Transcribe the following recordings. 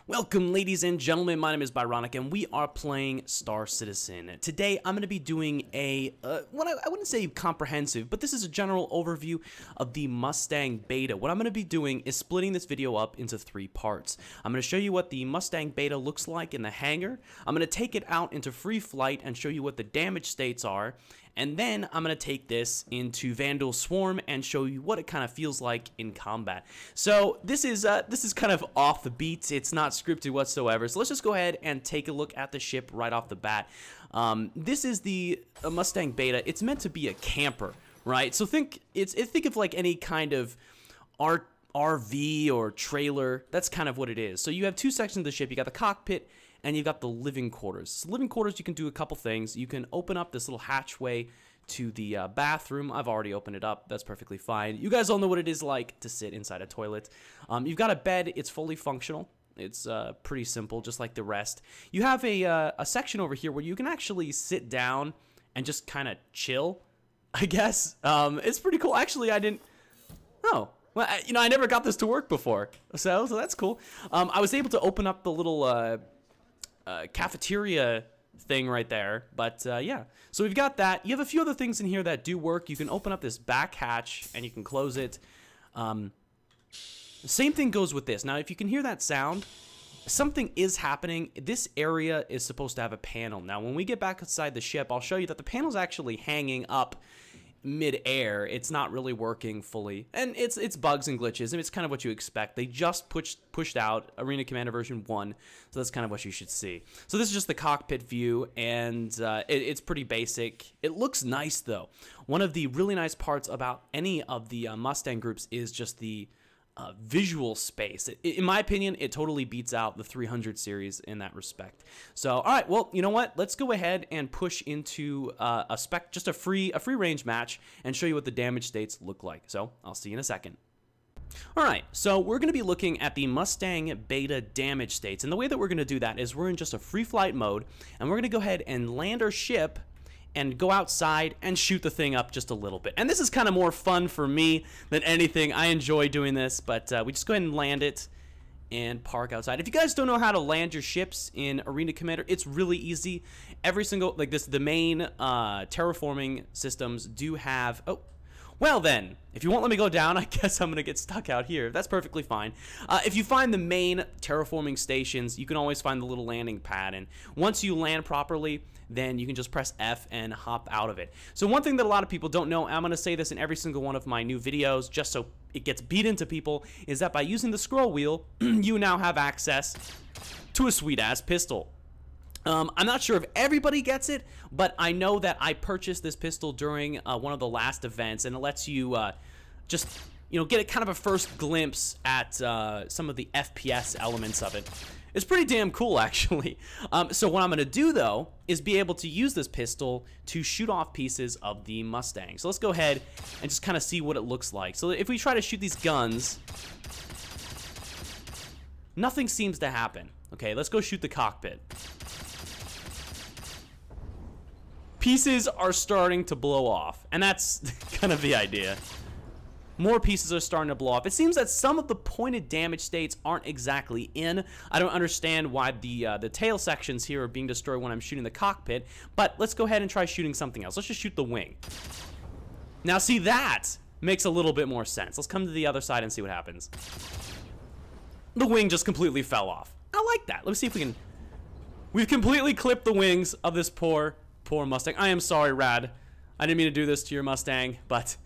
Welcome, ladies and gentlemen. My name is Byronic, and we are playing Star Citizen. Today, I'm going to be doing I wouldn't say comprehensive, but this is a general overview of the Mustang Beta. What I'm going to be doing is splitting this video up into 3 parts. I'm going to show you what the Mustang Beta looks like in the hangar. I'm going to take it out into free flight and show you what the damage states are. And then I'm going to take this into Vandal Swarm and show you what it kind of feels like in combat. So this is kind of off the beat. It's not scripted whatsoever. So let's just go ahead and take a look at the ship right off the bat. This is the Mustang Beta. It's meant to be a camper, right? So think of like any kind of RV or trailer. That's kind of what it is. So you have 2 sections of the ship. You got the cockpit and you've got the living quarters. So living quarters, you can do a couple things. You can open up this little hatchway to the bathroom. I've already opened it up. That's perfectly fine. You guys all know what it is like to sit inside a toilet. You've got a bed. It's fully functional. It's pretty simple, just like the rest. You have a section over here where you can actually sit down and just kind of chill, I guess. It's pretty cool. Actually, I didn't... Oh. Well, I never got this to work before, so that's cool. I was able to open up the little cafeteria thing right there, but yeah. So we've got that. You have a few other things in here that do work. You can open up this back hatch and you can close it. The same thing goes with this. Now, if you can hear that sound, something is happening. This area is supposed to have a panel. Now, when we get back inside the ship, I'll show you that the panel's actually hanging up mid-air. It's not really working fully, and it's bugs and glitches, and it's kind of what you expect. They just pushed out Arena Commander version 1, so that's kind of what you should see. So this is just the cockpit view, and it's pretty basic. It looks nice though. One of the really nice parts about any of the Mustang groups is just the visual space. In my opinion, it totally beats out the 300 series in that respect. So, all right, well, you know what? Let's go ahead and push into just a free range match and show you what the damage states look like. So, I'll see you in a second. All right, so we're going to be looking at the Mustang Beta damage states, and the way that we're going to do that is we're in just a free flight mode, and we're going to go ahead and land our ship and go outside and shoot the thing up just a little bit. And this is kind of more fun for me than anything. I enjoy doing this, but we just go ahead and land it and park outside. If you guys don't know how to land your ships in Arena Commander, it's really easy. Every single, like this, the main terraforming systems do have... Oh, well then, if you won't let me go down, I guess I'm going to get stuck out here. That's perfectly fine. If you find the main terraforming stations, you can always find the little landing pad. And once you land properly, then you can just press F and hop out of it. So one thing that a lot of people don't know, I'm going to say this in every single one of my new videos, just so it gets beat into people, is that by using the scroll wheel, you now have access to a sweet-ass pistol. I'm not sure if everybody gets it, but I know that I purchased this pistol during one of the last events, and it lets you just, get a kind of a first glimpse at some of the FPS elements of it. It's pretty damn cool, actually. So what I'm going to do, though, is be able to use this pistol to shoot off pieces of the Mustang. So let's go ahead and just kind of see what it looks like. So if we try to shoot these guns, nothing seems to happen. Okay, let's go shoot the cockpit. Pieces are starting to blow off, and that's kind of the idea. More pieces are starting to blow off. It seems that some of the pointed damage states aren't exactly in. I don't understand why the tail sections here are being destroyed when I'm shooting the cockpit, but let's go ahead and try shooting something else. Let's just shoot the wing. Now, see, that makes a little bit more sense. Let's come to the other side and see what happens. The wing just completely fell off. I like that. Let's see if we can... We've completely clipped the wings of this poor Mustang. I am sorry, Rad. I didn't mean to do this to your Mustang, but...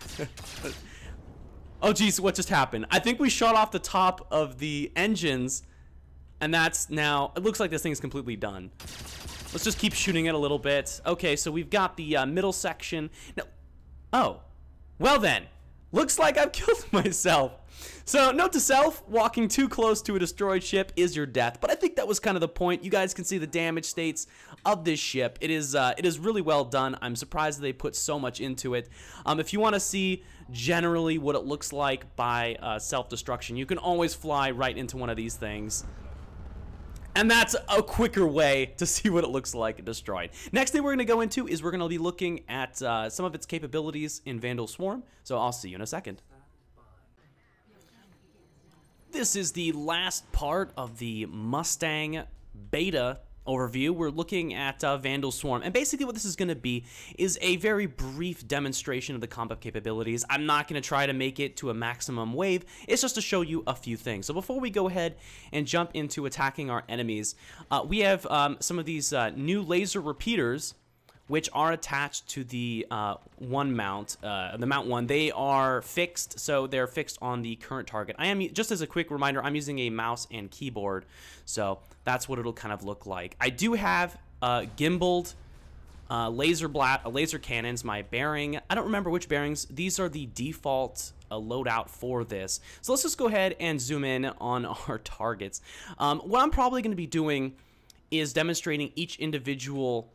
Oh, geez, what just happened? I think we shot off the top of the engines, and that's now... It looks like this thing is completely done. Let's just keep shooting it a little bit. Okay, so we've got the middle section. Now, oh. Well then. Looks like I've killed myself. So, note to self, walking too close to a destroyed ship is your death. But I think that was kind of the point. You guys can see the damage states of this ship. It is really well done. I'm surprised that they put so much into it. If you want to see generally what it looks like by self-destruction, you can always fly right into one of these things. And that's a quicker way to see what it looks like destroyed. Next thing we're going to go into is we're going to be looking at some of its capabilities in Vandal Swarm. So I'll see you in a second. This is the last part of the Mustang Beta overview. We're looking at Vandal Swarm, and basically what this is going to be is a very brief demonstration of the combat capabilities. I'm not going to try to make it to a maximum wave. It's just to show you a few things. So before we go ahead and jump into attacking our enemies, we have some of these new laser repeaters, which are attached to the one mount, the mount one. They are fixed, so they're fixed on the current target. I am, just as a quick reminder, I'm using a mouse and keyboard, so that's what it'll kind of look like. I do have gimbaled laser cannons, my bearing. I don't remember which bearings. These are the default loadout for this. So let's just go ahead and zoom in on our targets. What I'm probably going to be doing is demonstrating each individual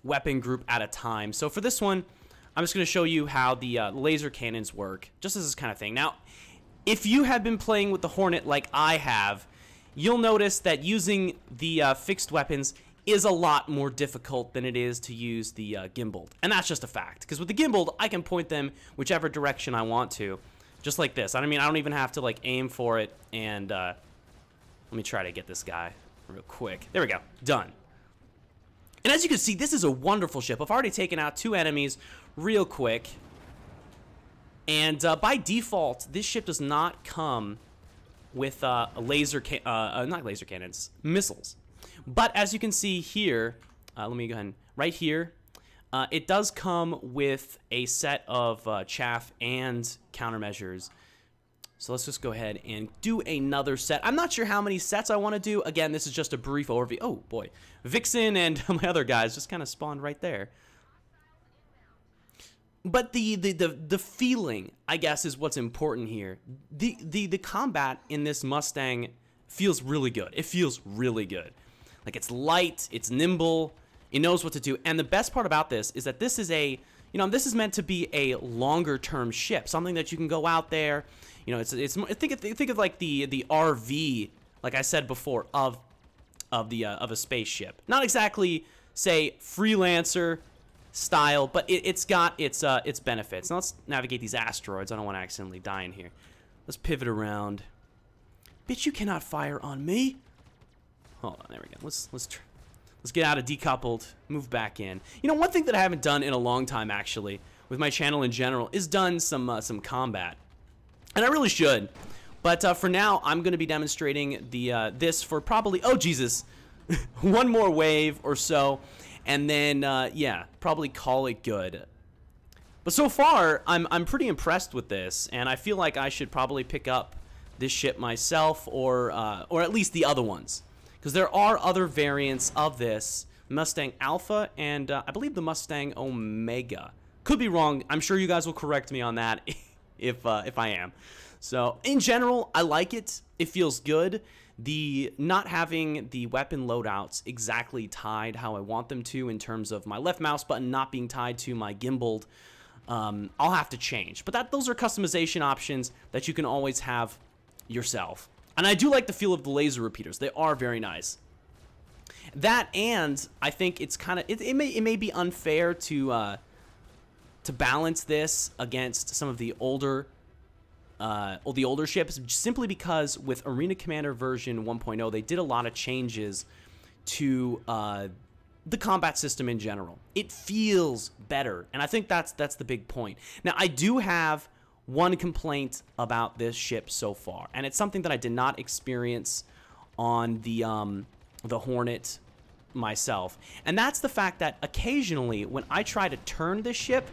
weapon group at a time. So for this one, I'm just going to show you how the laser cannons work, just as this kind of thing. Now, if you have been playing with the Hornet like I have, you'll notice that using the fixed weapons is a lot more difficult than it is to use the gimbaled. And that's just a fact, because with the gimbaled, I can point them whichever direction I want to, just like this. I mean, I don't even have to like aim for it. And let me try to get this guy real quick. There we go. Done. And as you can see, this is a wonderful ship. I've already taken out 2 enemies real quick. And by default, this ship does not come with not laser cannons, missiles. But as you can see here, let me go ahead and, right here, it does come with a set of chaff and countermeasures. So let's just go ahead and do another set. I'm not sure how many sets I want to do. Again, this is just a brief overview. Oh, boy. Vixen and my other guys just kind of spawned right there. But the feeling, I guess, is what's important here. The combat in this Mustang feels really good. It feels really good. Like, it's light, it's nimble, it knows what to do. And the best part about this is that this is a, this is meant to be a longer term ship, something that you can go out there. Think of like the RV, like I said before, of a spaceship. Not exactly, say, freelancer style, but it's got its benefits. Now let's navigate these asteroids. I don't want to accidentally die in here. Let's pivot around. Bitch, you cannot fire on me. Hold on, there we go. Let's get out of decoupled, move back in. One thing that I haven't done in a long time, actually, with my channel in general, is done some combat. And I really should, but for now, I'm going to be demonstrating this for probably, oh Jesus, one more wave or so, and then yeah, probably call it good. But so far, I'm pretty impressed with this, and I feel like I should probably pick up this ship myself, or at least the other ones, because there are other variants of this Mustang Alpha and I believe the Mustang Omega. Could be wrong. I'm sure you guys will correct me on that. If I am. So in general, I like it. It feels good. The not having the weapon loadouts exactly tied how I want them to, in terms of my left mouse button not being tied to my gimbaled, I'll have to change. But those are customization options that you can always have yourself. And I do like the feel of the laser repeaters. They are very nice. That, and I think it's kind of it may be unfair to balance this against some of the older ships, simply because with Arena Commander version 1.0, they did a lot of changes to the combat system in general. It feels better, and I think that's the big point. Now, I do have one complaint about this ship so far, and it's something that I did not experience on the Hornet myself, and that's the fact that occasionally when I try to turn this ship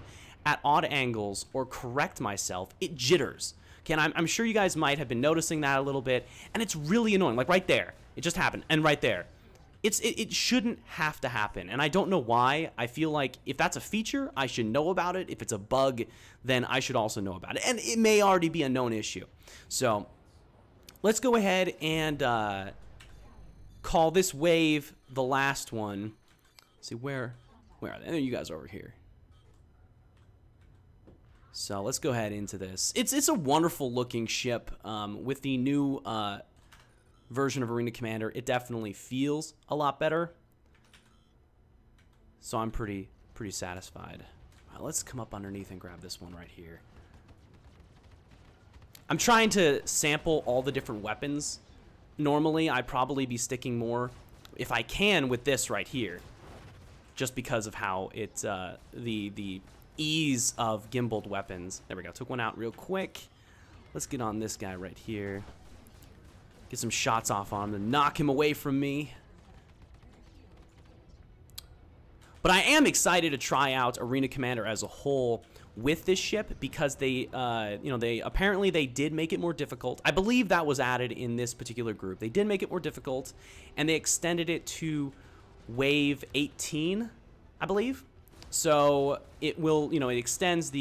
at odd angles or correct myself, it jitters. Okay, and I'm sure you guys might have been noticing that a little bit, and it's really annoying. Like right there, it just happened, and right there. It shouldn't have to happen, and I don't know why. I feel like if that's a feature, I should know about it. If it's a bug, then I should also know about it, and it may already be a known issue. So let's go ahead and call this wave the last one. Let's see, where are they? You guys are over here. So let's go ahead into this. It's a wonderful looking ship. With the new version of Arena Commander, it definitely feels a lot better. So I'm pretty satisfied. Let's come up underneath and grab this one right here. I'm trying to sample all the different weapons. Normally, I'd probably be sticking more, if I can, with this right here. Just because of how it's, the ease of gimbaled weapons. There we go. Took one out real quick. Let's get on this guy right here. Get some shots off on him to knock him away from me. But I am excited to try out Arena Commander as a whole with this ship because they, apparently they did make it more difficult. I believe that was added in this particular group. They did make it more difficult, and they extended it to Wave 18, I believe. So it will, it extends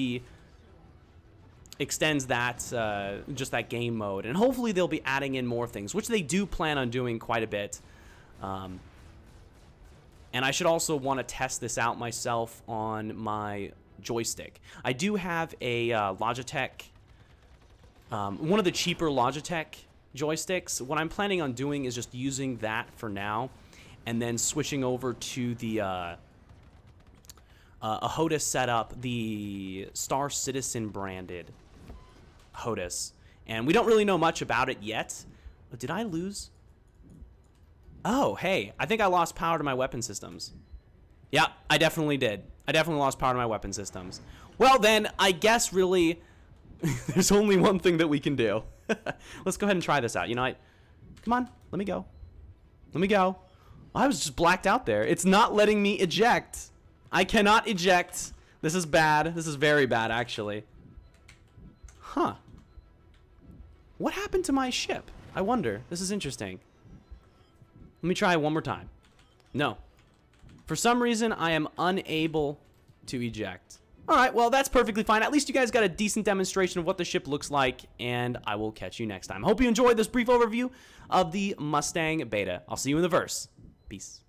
that, just that game mode. And hopefully they'll be adding in more things, which they do plan on doing quite a bit. And I should also want to test this out myself on my joystick. I do have a Logitech, one of the cheaper Logitech joysticks. What I'm planning on doing is just using that for now, and then switching over to the a HOTAS setup, the Star Citizen branded HOTAS. And we don't really know much about it yet. Did I lose? Oh, hey, I think I lost power to my weapon systems. Yeah, I definitely did. I definitely lost power to my weapon systems. Well, then, I guess really there's only one thing that we can do. Let's go ahead and try this out. You know, come on, let me go. Let me go. I was just blacked out there. It's not letting me eject. I cannot eject. This is bad. This is very bad, actually. Huh. What happened to my ship? I wonder. This is interesting. Let me try one more time. No. For some reason, I am unable to eject. All right, well, that's perfectly fine. At least you guys got a decent demonstration of what the ship looks like, and I will catch you next time. Hope you enjoyed this brief overview of the Mustang Beta. I'll see you in the verse. Peace.